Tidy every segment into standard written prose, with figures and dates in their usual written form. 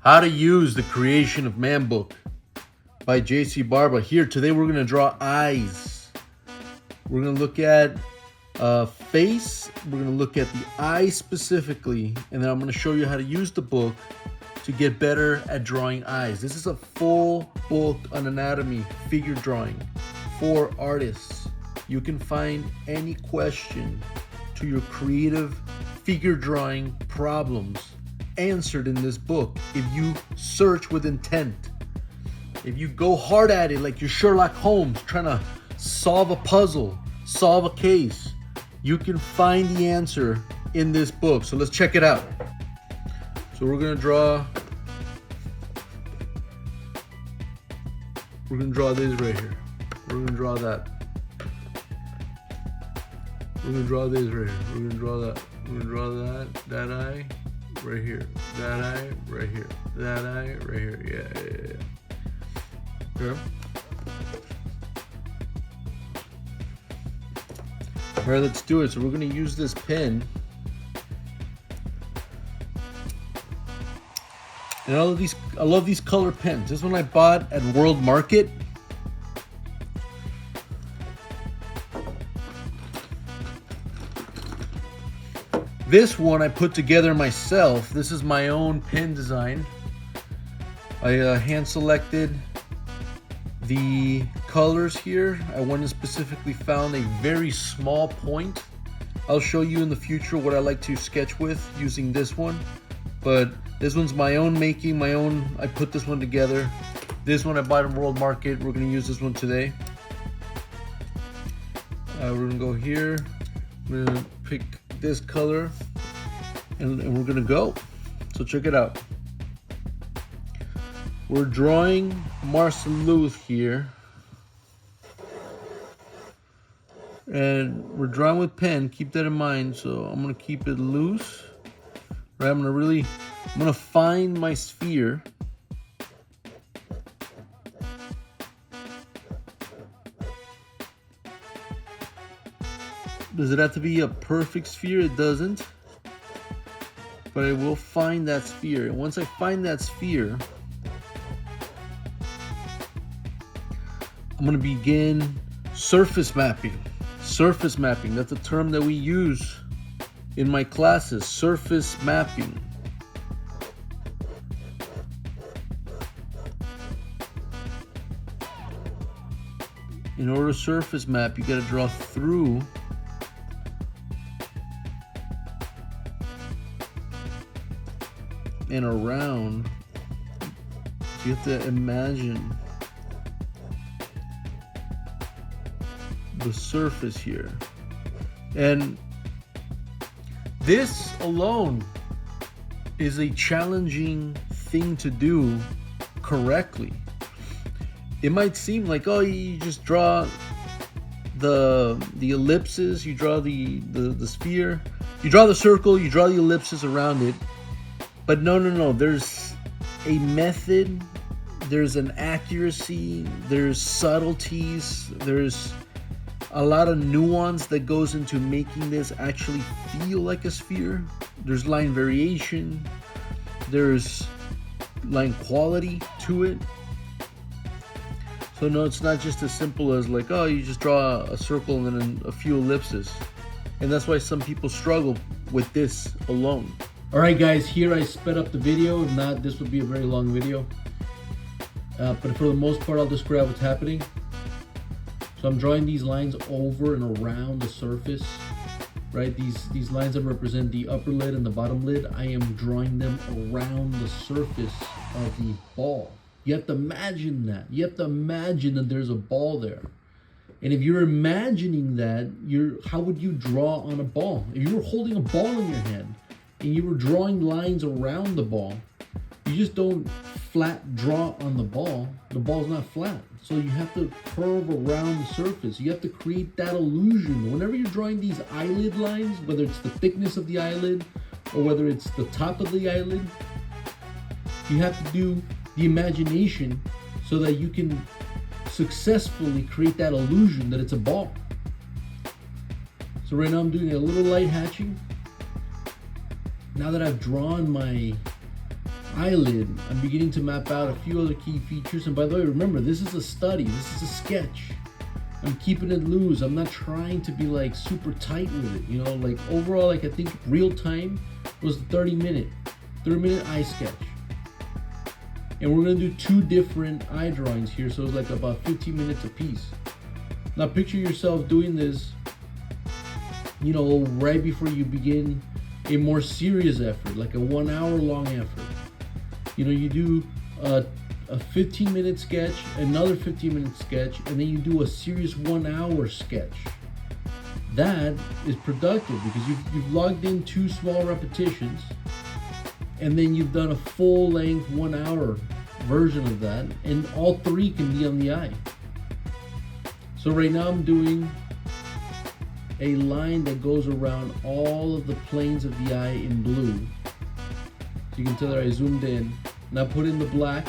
How to Use the Creation of Man book by J.C. Barba. Here, today we're going to draw eyes. We're going to look at face. We're going to look at the eye specifically. And then I'm going to show you how to use the book to get better at drawing eyes. This is a full book on anatomy, figure drawing for artists. You can find any question to your creative figure drawing problems answered in this book if you search with intent. If you go hard at it like you're Sherlock Holmes trying to solve a puzzle, solve a case, you can find the answer in this book. So let's check it out. So we're gonna draw this right here. We're gonna draw that. We're gonna draw this right here. We're gonna draw that. We're gonna draw that eye right here. That eye right here. That eye right here. Yeah. Okay. All right, let's do it. So we're gonna use this pen. And I love these color pens. This one I bought at World Market. This one I put together myself. This is my own pen design. I hand selected the colors here. I went and specifically found a very small point. I'll show you in the future what I like to sketch with using this one. But this one's my own making, I put this one together. This one I bought in World Market. We're gonna use this one today. We're gonna go here. We're gonna pick this color and we're gonna go. So check it out. We're drawing Marceluth here. And we're drawing with pen, keep that in mind. So I'm gonna keep it loose. Right, I'm gonna find my sphere. Does it have to be a perfect sphere? It doesn't. But I will find that sphere. And once I find that sphere, I'm gonna begin surface mapping. Surface mapping, that's a term that we use in my classes, surface mapping. In order to surface map, you gotta draw through and around. You have to imagine the surface here. And this alone is a challenging thing to do correctly. It might seem like, oh, you just draw the ellipses, you draw the sphere, you draw the circle, you draw the ellipses around it. But no, there's a method, there's an accuracy, there's subtleties, there's a lot of nuance that goes into making this actually feel like a sphere. There's line variation, there's line quality to it. So no, it's not just as simple as like, oh, you just draw a circle and then a few ellipses. And that's why some people struggle with this alone. All right, guys, here I sped up the video. If not, this would be a very long video. But for the most part, I'll describe what's happening. So I'm drawing these lines over and around the surface, right? These lines that represent the upper lid and the bottom lid, I am drawing them around the surface of the ball. You have to imagine that. You have to imagine that there's a ball there. And if you're imagining that, how would you draw on a ball? If you were holding a ball in your hand and you were drawing lines around the ball, you just don't flat draw on the ball. The ball's not flat. So you have to curve around the surface. You have to create that illusion. Whenever you're drawing these eyelid lines, whether it's the thickness of the eyelid or whether it's the top of the eyelid, you have to do the imagination so that you can successfully create that illusion that it's a ball. So right now I'm doing a little light hatching. Now that I've drawn my eyelid. I'm beginning to map out a few other key features. And by the way, remember, this is a study, this is a sketch. I'm keeping it loose. I'm not trying to be like super tight with it, you know, like overall, like I think real time was the 30-minute eye sketch. And we're gonna do 2 different eye drawings here, so it's like about 15 minutes a piece. Now picture yourself doing this, you know, right before you begin a more serious effort, like a 1 hour long effort. You know, you do a 15-minute sketch, another 15-minute sketch, and then you do a serious 1 hour sketch. That is productive because you've logged in 2 small repetitions, and then you've done a full length 1 hour version of that, and all 3 can be on the eye. So right now I'm doing a line that goes around all of the planes of the eye in blue. So you can tell that I zoomed in. Now put in the black.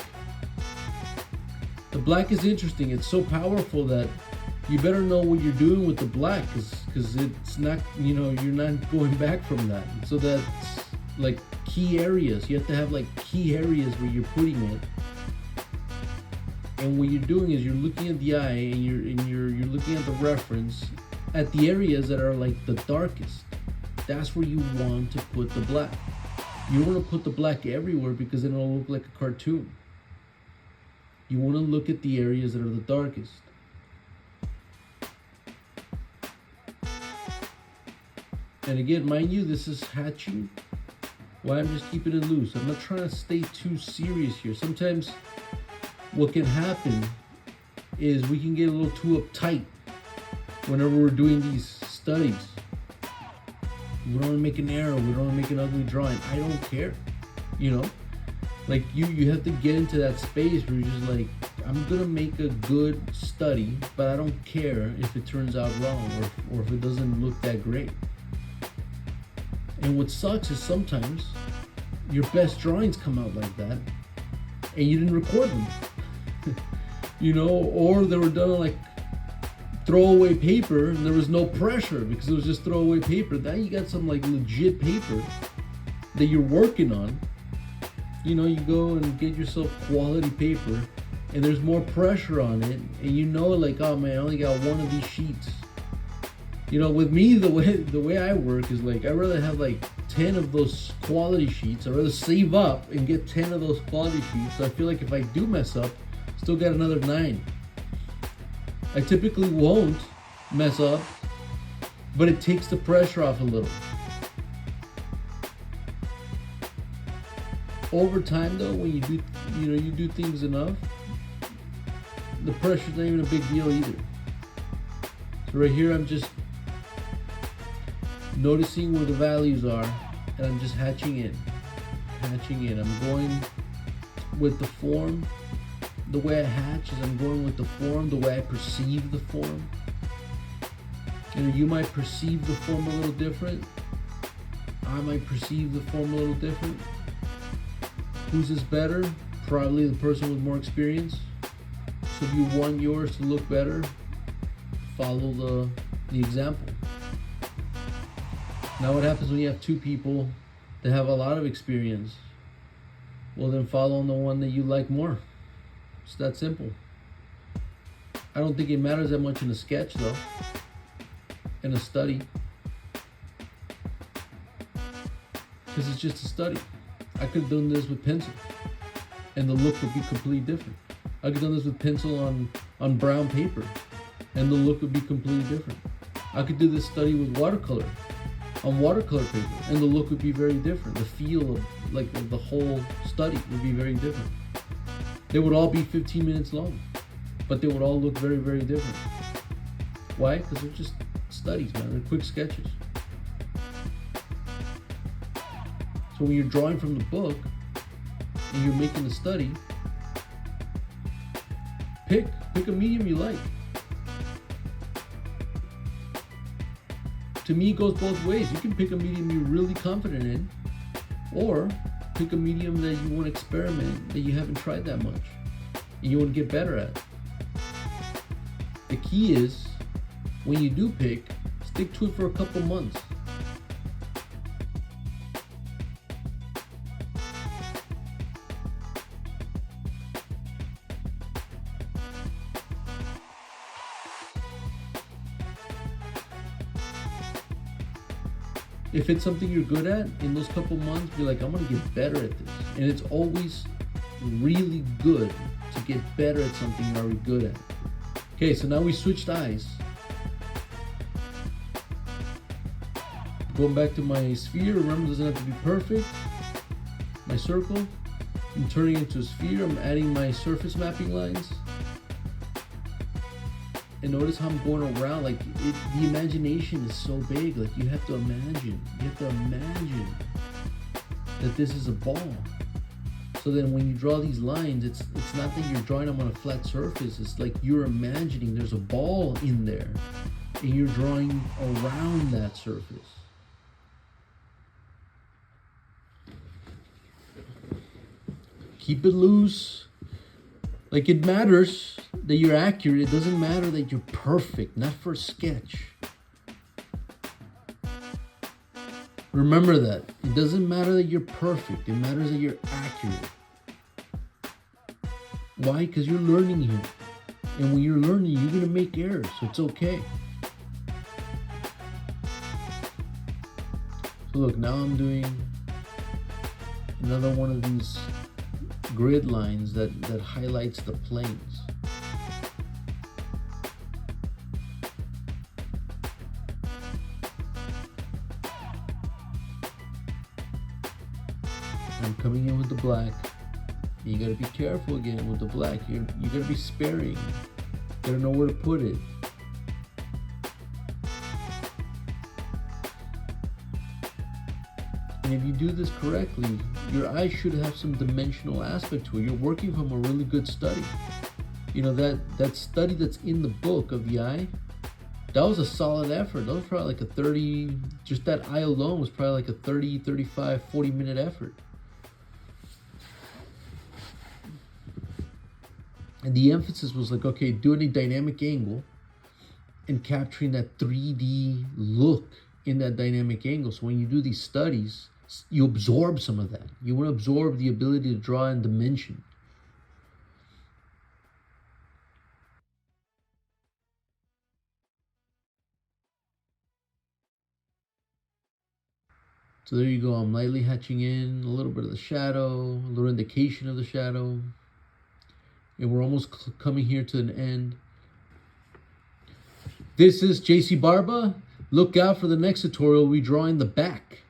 The black is interesting. It's so powerful that you better know what you're doing with the black, because it's not, you know, you're not going back from that. So that's like key areas. You have to have like key areas where you're putting it. And what you're doing is you're looking at the eye and you're looking at the reference at the areas that are like the darkest. That's where you want to put the black. You want to put the black everywhere because then it'll look like a cartoon. You want to look at the areas that are the darkest. And again, mind you, this is hatching. Why I'm just keeping it loose. I'm not trying to stay too serious here. Sometimes what can happen is we can get a little too uptight whenever we're doing these studies. We don't want to make an error. We don't want to make an ugly drawing. I don't care. You know? Like you have to get into that space where you're just like, I'm going to make a good study, but I don't care if it turns out wrong or if it doesn't look that great. And what sucks is sometimes your best drawings come out like that and you didn't record them. You know, or they were done on like throwaway paper and there was no pressure because it was just throwaway paper. Now you got some like legit paper that you're working on. You know, you go and get yourself quality paper and there's more pressure on it, and you know, like, oh man, I only got 1 of these sheets. You know, with me, the way I work is like, I'd rather have like 10 of those quality sheets. I'd rather save up and get 10 of those quality sheets. So I feel like if I do mess up, still got another 9. I typically won't mess up, but it takes the pressure off a little. Over time though, when you do things enough, the pressure's not even a big deal either. So right here, I'm just noticing where the values are, and I'm just hatching in. I'm going with the form. The way I hatch is I'm going with the form, the way I perceive the form. You know, you might perceive the form a little different. I might perceive the form a little different. Whose is better? Probably the person with more experience. So if you want yours to look better, follow the example. Now what happens when you have 2 people that have a lot of experience? Well, then follow on the one that you like more. It's that simple. I don't think it matters that much in a sketch though, in a study, because it's just a study. I could have done this with pencil and the look would be completely different. I could have done this with pencil on brown paper and the look would be completely different. I could do this study with watercolor on watercolor paper and the look would be very different. The feel of the whole study would be very different. They would all be 15 minutes long, but they would all look very, very different. Why? Because they're just studies, man. They're quick sketches. So when you're drawing from the book and you're making a study, pick a medium you like. To me, it goes both ways. You can pick a medium you're really confident in, or pick a medium that you want to experiment, that you haven't tried that much and you want to get better at. The key is, when you do pick, stick to it for a couple months. If it's something you're good at, in those couple months, be like, I'm gonna get better at this. And it's always really good to get better at something you're already good at. Okay, so now we switched eyes. Going back to my sphere, remember, it doesn't have to be perfect. My circle, I'm turning it into a sphere. I'm adding my surface mapping lines. And notice how I'm going around, like the imagination is so big. Like you have to imagine that this is a ball. So then when you draw these lines, it's not that you're drawing them on a flat surface. It's like you're imagining there's a ball in there and you're drawing around that surface. Keep it loose. Like it matters that you're accurate. It doesn't matter that you're perfect, not for a sketch. Remember that. It doesn't matter that you're perfect. It matters that you're accurate. Why? Because you're learning here. And when you're learning, you're going to make errors. So it's okay. So look, now I'm doing another one of these grid lines that highlights the planes. I'm coming in with the black. You gotta be careful again with the black. You gotta be sparing. You gotta know where to put it. And if you do this correctly, your eye should have some dimensional aspect to it. You're working from a really good study. You know, that study that's in the book of the eye, that was a solid effort. That was probably like a 30, just that eye alone was probably like a 30, 35, 40 minute effort. And the emphasis was like, okay, doing a dynamic angle and capturing that 3D look in that dynamic angle. So when you do these studies, you absorb some of that. You want to absorb the ability to draw in dimension. So there you go. I'm lightly hatching in a little bit of the shadow, a little indication of the shadow. And we're almost coming here to an end. This is JC Barba. Look out for the next tutorial. We draw in the back.